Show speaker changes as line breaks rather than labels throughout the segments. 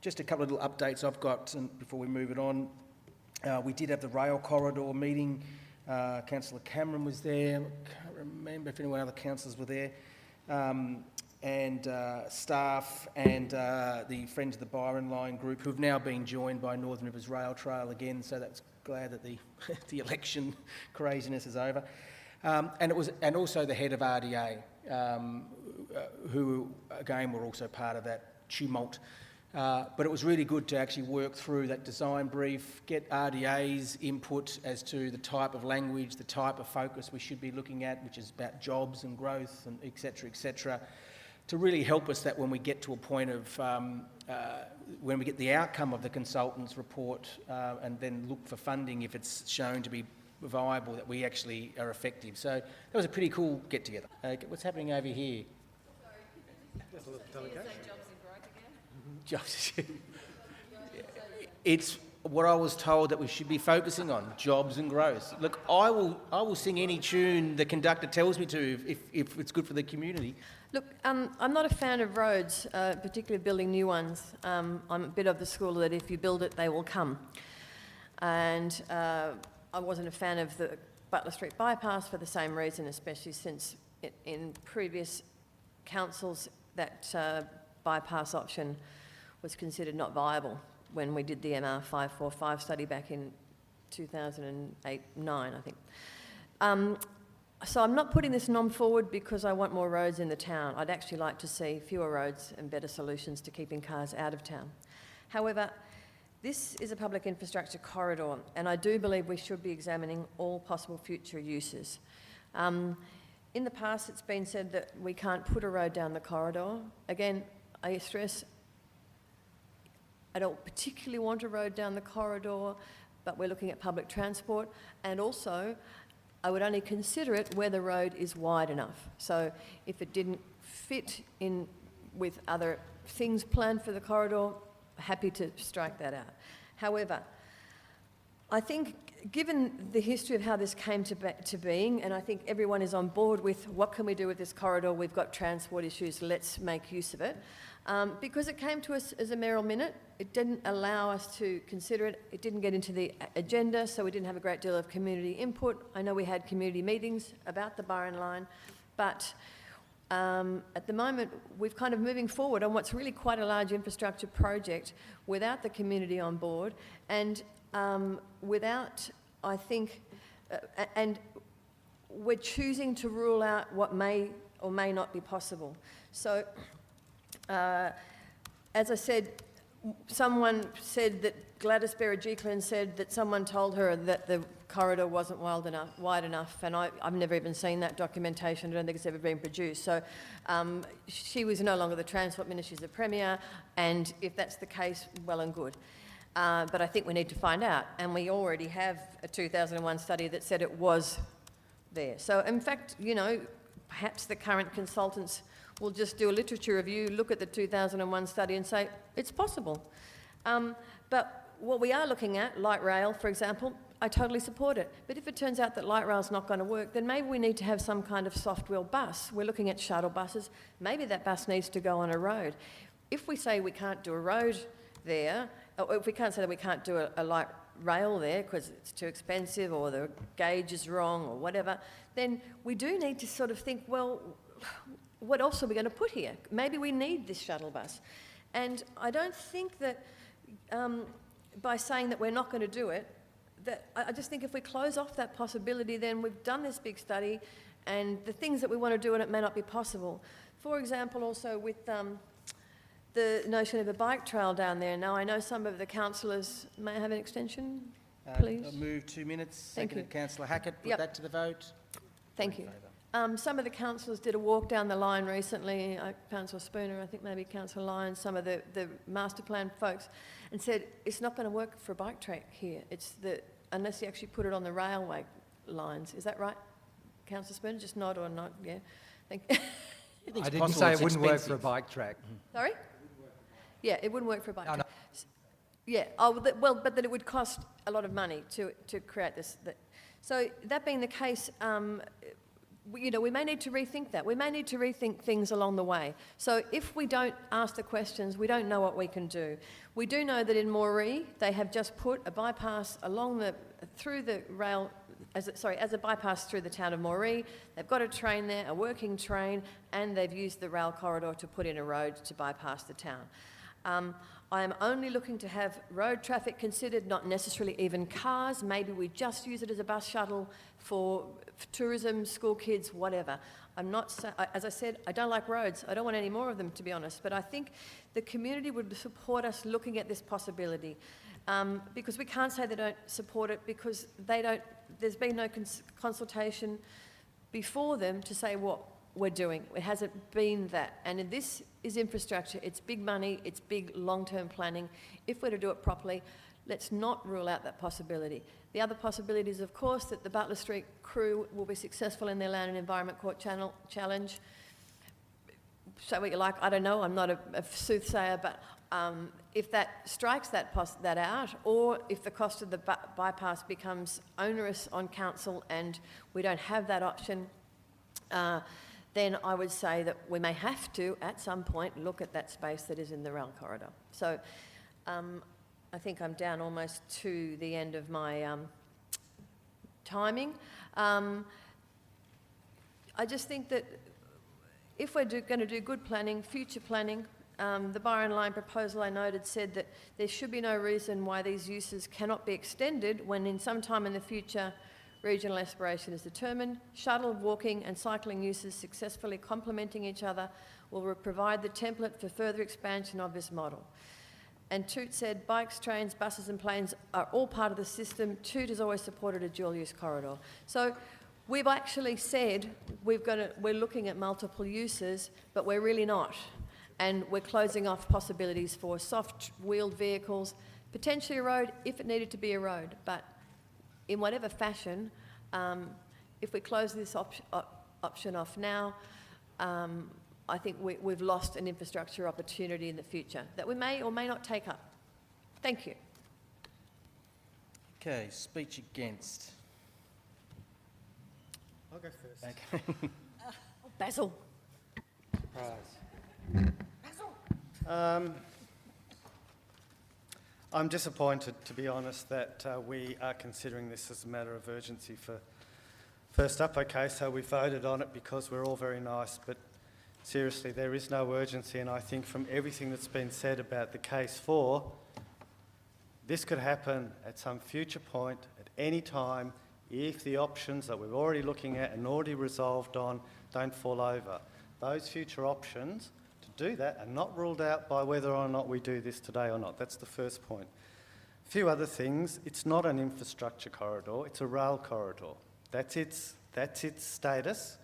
Just a couple of little updates I've got before we move it on. We did have the rail corridor meeting. Councillor Cameron was there. I can't remember if anyone other councillors were there. And staff and the Friends of the Byron line group, who have now been joined by Northern Rivers Rail Trail again, so that's glad that the the election craziness is over. And also the head of RDA, who again were also part of that tumult. But it was really good to actually work through that design brief, get RDA's input as to the type of language, the type of focus we should be looking at, which is about jobs and growth and et cetera, to really help us that when we get to a point of, when we get the outcome of the consultant's report and then look for funding if it's shown to be viable, that we actually are effective. So that was a pretty cool get-together. What's happening over here?
Just a little delegation.
Jobs. It's what I was told that we should be focusing on, jobs and growth. Look, I will sing any tune the conductor tells me to if it's good for the community.
Look, I'm not a fan of roads, particularly building new ones. I'm a bit of the school that if you build it, they will come. And I wasn't a fan of the Butler Street bypass for the same reason, especially since in previous councils that bypass option was considered not viable when we did the MR 545 study back in 2008-9, I think. So I'm not putting this nom forward because I want more roads in the town. I'd actually like to see fewer roads and better solutions to keeping cars out of town. However, this is a public infrastructure corridor, and I do believe we should be examining all possible future uses. In the past, it's been said that we can't put a road down the corridor. Again, I stress, I don't particularly want a road down the corridor, but we're looking at public transport, and also I would only consider it where the road is wide enough. So if it didn't fit in with other things planned for the corridor, happy to strike that out. However, I think given the history of how this came to being, and I think everyone is on board with what can we do with this corridor, we've got transport issues, let's make use of it. Because it came to us as a mayoral minute, it didn't allow us to consider it, it didn't get into the agenda, so we didn't have a great deal of community input. I know we had community meetings about the Byron line, but at the moment we're kind of moving forward on what's really quite a large infrastructure project without the community on board, and without, I think, and we're choosing to rule out what may or may not be possible. So, as I said, someone said that Gladys Berejiklian said that someone told her that the corridor wasn't wide enough, and I've never even seen that documentation. I don't think it's ever been produced. So she was no longer the Transport Minister, she's the Premier, and if that's the case, well and good. But I think we need to find out, and we already have a 2001 study that said it was there. So in fact, you know, perhaps the current consultants will just do a literature review, look at the 2001 study and say, it's possible. But what we are looking at, light rail, for example, I totally support it. But if it turns out that light rail is not going to work, then maybe we need to have some kind of soft wheel bus. We're looking at shuttle buses. Maybe that bus needs to go on a road. If we say we can't do a road there, or if we can't say that we can't do a light rail there because it's too expensive or the gauge is wrong or whatever, then we do need to sort of think, well, what else are we going to put here? Maybe we need this shuttle bus. And I don't think that by saying that we're not going to do it, that I just think if we close off that possibility, then we've done this big study and the things that we want to do and it may not be possible. For example, also with the notion of a bike trail down there. Now, I know some of the councillors may I have an extension, please.
I'll move 2 minutes.
Thank you.
Seconded, Councillor Hackett. Put that to the vote.
Thank you. Some of the councillors did a walk down the line recently, Councillor Spooner, I think maybe Councillor Lyons, some of the master plan folks, and said it's not going to work for a bike track here. Unless you actually put it on the railway lines. Is that right, Councillor Spooner? Just nod or not, yeah. Thank you.
I didn't say it wouldn't work for a bike track.
Sorry? Yeah, it wouldn't work for a bike track.
No.
Yeah, well, but then it would cost a lot of money to create this. So that being the case, we may need to rethink that. We may need to rethink things along the way. So if we don't ask the questions, we don't know what we can do. We do know that in Moree, they have just put a bypass through the rail, as a bypass through the town of Moree. They've got a train there, a working train, and they've used the rail corridor to put in a road to bypass the town. I am only looking to have road traffic considered, not necessarily even cars. Maybe we just use it as a bus shuttle for tourism, school kids, whatever. As I said, I don't like roads. I don't want any more of them, to be honest. But I think the community would support us looking at this possibility. Because we can't say they don't support it because there's been no consultation before them to say what we're doing. It hasn't been that. And this is infrastructure. It's big money. It's big long-term planning. If we're to do it properly, let's not rule out that possibility. The other possibility is, of course, that the Butler Street crew will be successful in their Land and Environment Court challenge. Say what you like, I don't know, I'm not a soothsayer, but if that strikes that out, or if the cost of the bypass becomes onerous on council and we don't have that option, then I would say that we may have to, at some point, look at that space that is in the rail corridor. So I think I'm down almost to the end of my timing. I just think that if we're going to do good planning, future planning, the Byron line proposal I noted said that there should be no reason why these uses cannot be extended when in some time in the future regional aspiration is determined. Shuttle, walking and cycling uses successfully complementing each other will provide the template for further expansion of this model. And Toot said bikes, trains, buses and planes are all part of the system. Toot has always supported a dual-use corridor. So we've actually said we're looking at multiple uses, but we're really not. And we're closing off possibilities for soft-wheeled vehicles, potentially a road if it needed to be a road. But in whatever fashion, if we close this option off now, I think we've lost an infrastructure opportunity in the future that we may or may not take up. Thank you.
Okay, speech against.
I'll go first.
Okay.
Basil.
Surprise. I'm disappointed, to be honest, that we are considering this as a matter of urgency for first up. Okay, so we voted on it because we're all very nice, but seriously, there is no urgency, and I think from everything that's been said about the case for, this could happen at some future point, at any time, if the options that we're already looking at and already resolved on don't fall over. Those future options to do that are not ruled out by whether or not we do this today or not. That's the first point. A few other things. It's not an infrastructure corridor, it's a rail corridor. That's its status.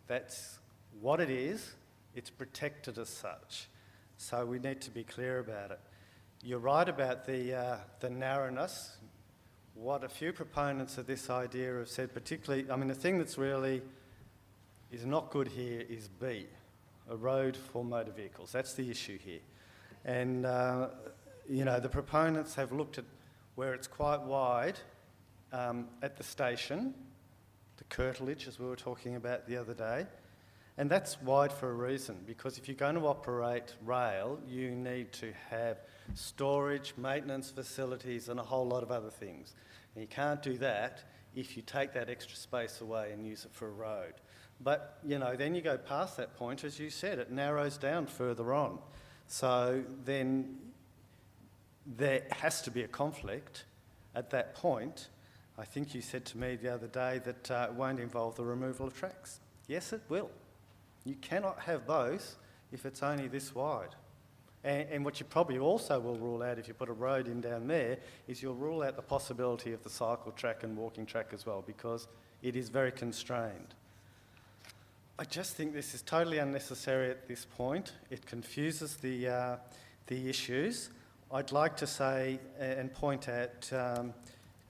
That's what it is. It's protected as such. So we need to be clear about it. You're right about the narrowness. What a few proponents of this idea have said, particularly, I mean, the thing that's really is not good here is B, a road for motor vehicles. That's the issue here. And, the proponents have looked at where it's quite wide at the station, the curtilage, as we were talking about the other day. And that's wide for a reason, because if you're going to operate rail, you need to have storage, maintenance facilities, and a whole lot of other things. And you can't do that if you take that extra space away and use it for a road. But, then you go past that point, as you said, it narrows down further on. So then there has to be a conflict at that point. I think you said to me the other day that it won't involve the removal of tracks. Yes, it will. You cannot have both if it's only this wide. And what you probably also will rule out if you put a road in down there is you'll rule out the possibility of the cycle track and walking track as well, because it is very constrained. I just think this is totally unnecessary at this point. It confuses the issues. I'd like to say and point out,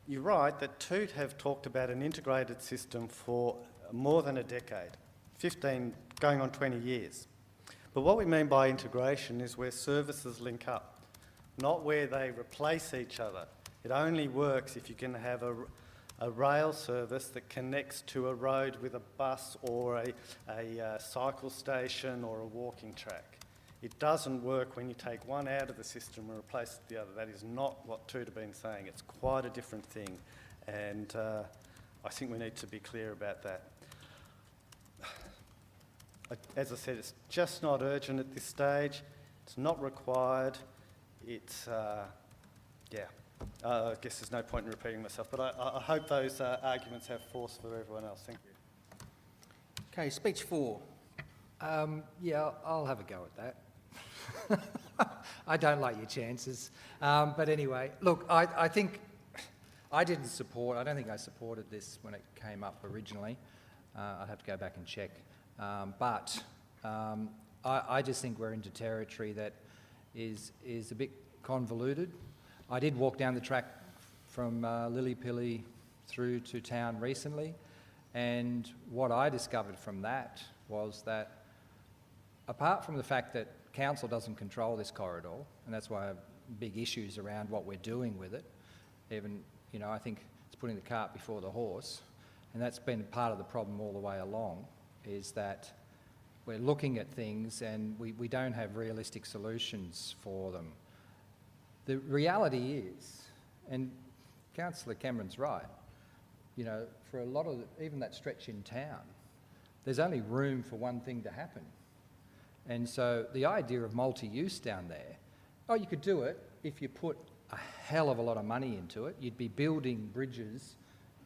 you're right that Toot have talked about an integrated system for more than a decade, 15 going on 20 years. But what we mean by integration is where services link up, not where they replace each other. It only works if you can have a rail service that connects to a road with a bus or a cycle station or a walking track. It doesn't work when you take one out of the system and replace it with the other. That is not what Toot have been saying. It's quite a different thing, and I think we need to be clear about that. As I said, it's just not urgent at this stage. It's not required. It's, I guess there's no point in repeating myself, but I hope those arguments have force for everyone else. Thank you.
Okay, speech 4.
Yeah, I'll have a go at that. I don't like your chances. But anyway, look, I think I don't think I supported this when it came up originally. I'd have to go back and check. But I just think we're into territory that is a bit convoluted. I did walk down the track from Lillypilly through to town recently, and what I discovered from that was that apart from the fact that council doesn't control this corridor, and that's why I have big issues around what we're doing with it, even, I think it's putting the cart before the horse, and that's been part of the problem all the way along, is that we're looking at things and we don't have realistic solutions for them. The reality is, and Councillor Cameron's right, for a lot of, even that stretch in town, there's only room for one thing to happen. And so the idea of multi-use down there, you could do it if you put a hell of a lot of money into it. You'd be building bridges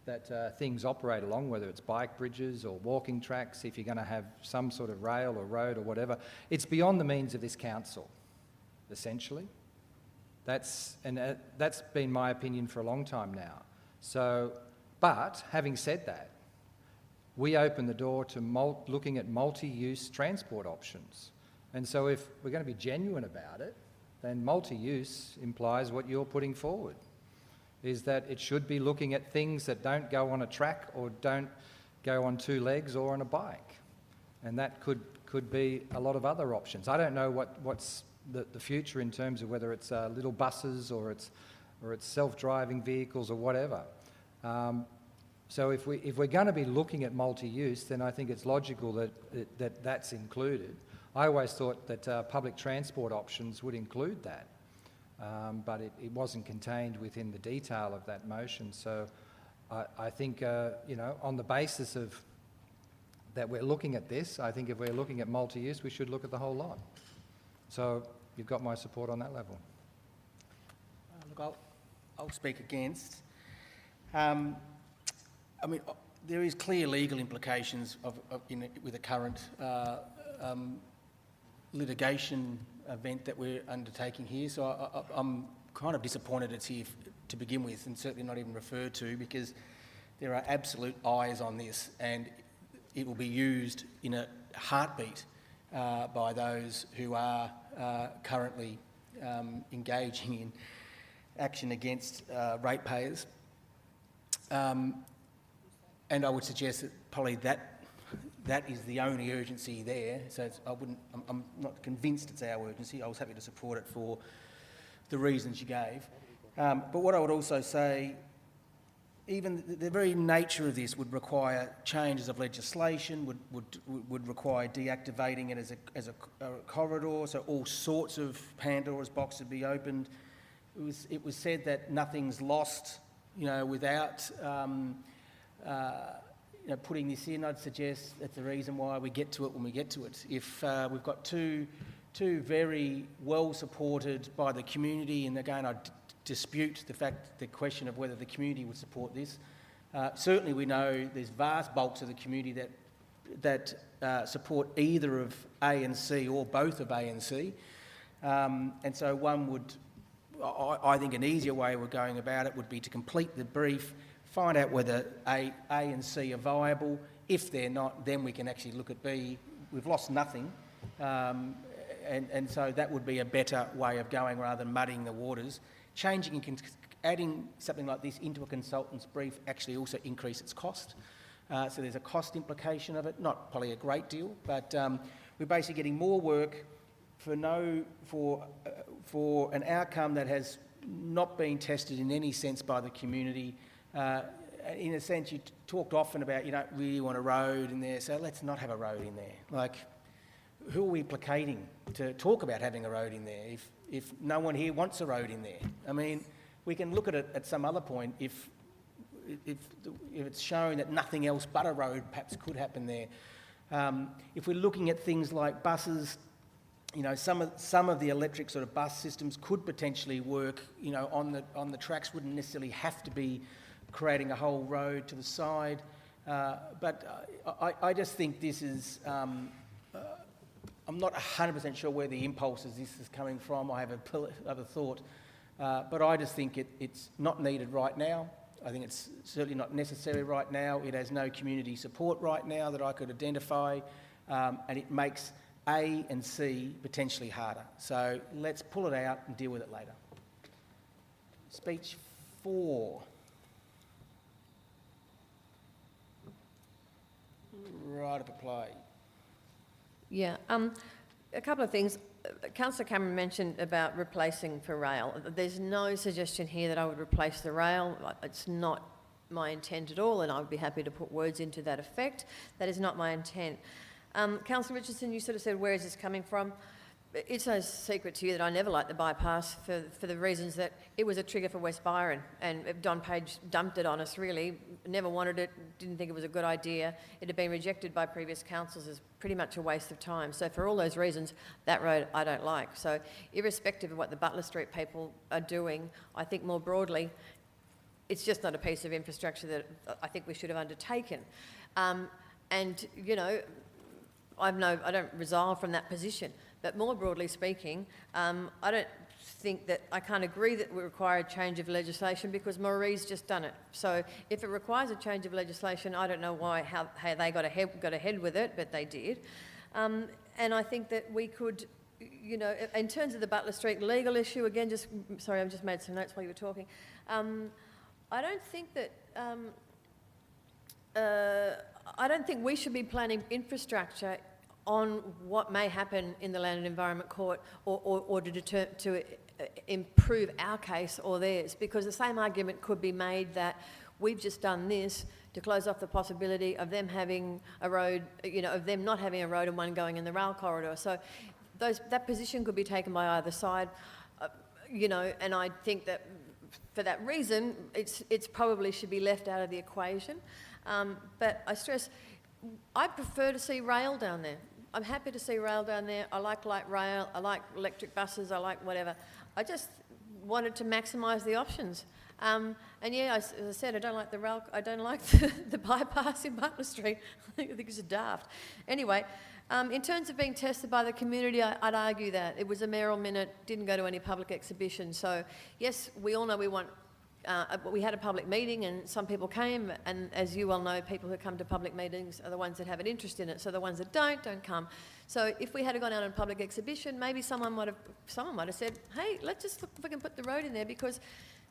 that things operate along, whether it's bike bridges or walking tracks, if you're going to have some sort of rail or road or whatever. It's beyond the means of this council, essentially. That's been my opinion for a long time now. So, but having said that, we open the door to looking at multi-use transport options. And so if we're going to be genuine about it, then multi-use implies what you're putting forward, is that it should be looking at things that don't go on a track or don't go on 2 legs or on a bike. And that could be a lot of other options. I don't know what's the future in terms of whether it's little buses or it's self-driving vehicles or whatever. So if we're going to be looking at multi-use, then I think it's logical that that's included. I always thought that public transport options would include that, but it wasn't contained within the detail of that motion. So I think, on the basis of that we're looking at this, I think if we're looking at multi-use, we should look at the whole lot. So you've got my support on that level.
Look, I'll speak against. There is clear legal implications with the current litigation event that we're undertaking here. So I'm kind of disappointed it's here to begin with, and certainly not even referred to, because there are absolute eyes on this, and it will be used in a heartbeat by those who are currently engaging in action against ratepayers. And I would suggest that probably that is the only urgency there. So I'm not convinced it's our urgency. I was happy to support it for the reasons you gave. But what I would also say, even the very nature of this would require changes of legislation, would require deactivating it as a corridor, so all sorts of Pandora's box would be opened. It was said that nothing's lost, without putting this in. I'd suggest that's the reason why we get to it when we get to it. If we've got two very well supported by the community, and again, I dispute the question of whether the community would support this. Certainly we know there's vast bulks of the community that support either of A and C or both of A and C. And so I think an easier way of going about it would be to complete the brief, find out whether A and C are viable. If they're not, then we can actually look at B. We've lost nothing. And so that would be a better way of going rather than muddying the waters. Adding something like this into a consultant's brief actually also increase its cost. So there's a cost implication of it, not probably a great deal, but we're basically getting more work for an outcome that has not been tested in any sense by the community, in a sense, you talked often about you don't really want a road in there, so let's not have a road in there. Like, who are we placating to talk about having a road in there if no one here wants a road in there? I mean, we can look at it at some other point if it's showing that nothing else but a road perhaps could happen there. If we're looking at things like buses, you know, some of the electric sort of bus systems could potentially work, you know, on the tracks, wouldn't necessarily have to be creating a whole road to the side. But I just think this is, I'm not 100% sure where the impulses this is coming from. I have a thought, but I just think it's not needed right now. I think it's certainly not necessary right now. It has no community support right now that I could identify, and it makes A and C potentially harder. So let's pull it out and deal with it later. Speech 4. Right up a play.
Yeah, a couple of things. Councillor Cameron mentioned about replacing for rail. There's no suggestion here that I would replace the rail. It's not my intent at all, and I would be happy to put words into that effect. That is not my intent. Councillor Richardson, you sort of said, where is this coming from? It's no secret to you that I never liked the bypass for the reasons that it was a trigger for West Byron, and Don Page dumped it on us, really. Never wanted it, didn't think it was a good idea. It had been rejected by previous councils as pretty much a waste of time. So for all those reasons, that road I don't like. So irrespective of what the Butler Street people are doing, I think more broadly, it's just not a piece of infrastructure that I think we should have undertaken. And, you know, I don't resolve from that position. But more broadly speaking, I don't think that I can't agree that we require a change of legislation because Maureen's just done it. So if it requires a change of legislation, I don't know how they got ahead with it, but they did. And I think that we could, you know, in terms of the Butler Street legal issue, again, sorry, I've just made some notes while you were talking. I don't think that. I don't think we should be planning infrastructure on what may happen in the Land and Environment Court or to improve our case or theirs, because the same argument could be made that we've just done this to close off the possibility of them having a road, you know, of them not having a road and one going in the rail corridor. So that position could be taken by either side, you know, and I think that for that reason, it's probably should be left out of the equation. But I stress, I prefer to see rail down there. I'm happy to see rail down there. I like light rail. I like electric buses. I like whatever. I just wanted to maximise the options. And yeah, as I said, I don't like the rail. I don't like the bypass in Butler Street. I think it's daft. Anyway, in terms of being tested by the community, I'd argue that it was a mayoral minute. Didn't go to any public exhibition. So yes, we all know we want. We had a public meeting and some people came, and as you well know, people who come to public meetings are the ones that have an interest in it, so the ones that don't come. So if we had gone out on a public exhibition, maybe someone might have said, hey, let's just look if we can put the road in there, because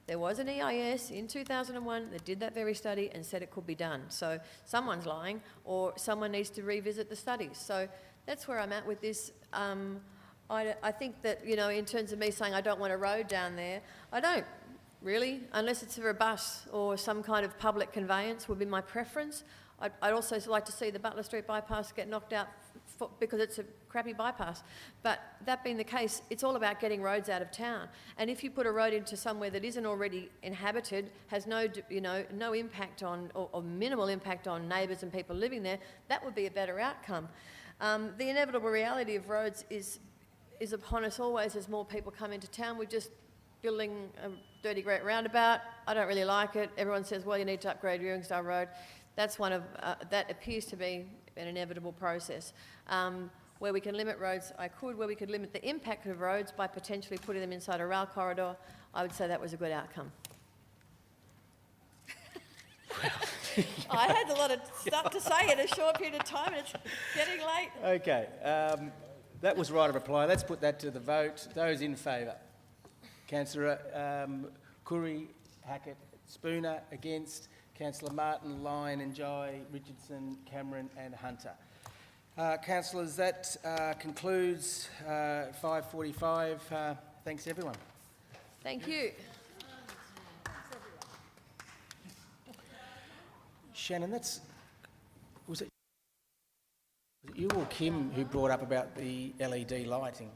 there was an EIS in 2001 that did that very study and said it could be done. So someone's lying, or someone needs to revisit the studies. So that's where I'm at with this. I think that, you know, in terms of me saying I don't want a road down there, I don't. Really, unless it's for a bus or some kind of public conveyance would be my preference. I'd also like to see the Butler Street bypass get knocked out because it's a crappy bypass. But that being the case, it's all about getting roads out of town. And if you put a road into somewhere that isn't already inhabited, has no impact on or minimal impact on neighbours and people living there, that would be a better outcome. The inevitable reality of roads is upon us always as more people come into town. We're just building a dirty great roundabout. I don't really like it. Everyone says, well, you need to upgrade Ewingstone Road. That's one of, that appears to be an inevitable process. Where we can limit roads, where we could limit the impact of roads by potentially putting them inside a rail corridor, I would say that was a good outcome. I had a lot of stuff to say in a short period of time and it's getting late.
Okay, that was right of reply. Let's put that to the vote. Those in favour? Councillor Curry, Hackett, Spooner. Against? Councillor Martin, Lyon, Njai, Richardson, Cameron and Hunter. Councillors, that concludes 5:45. Thanks everyone.
Thank you.
Shannon, was it you or Kim who brought up about the LED lighting?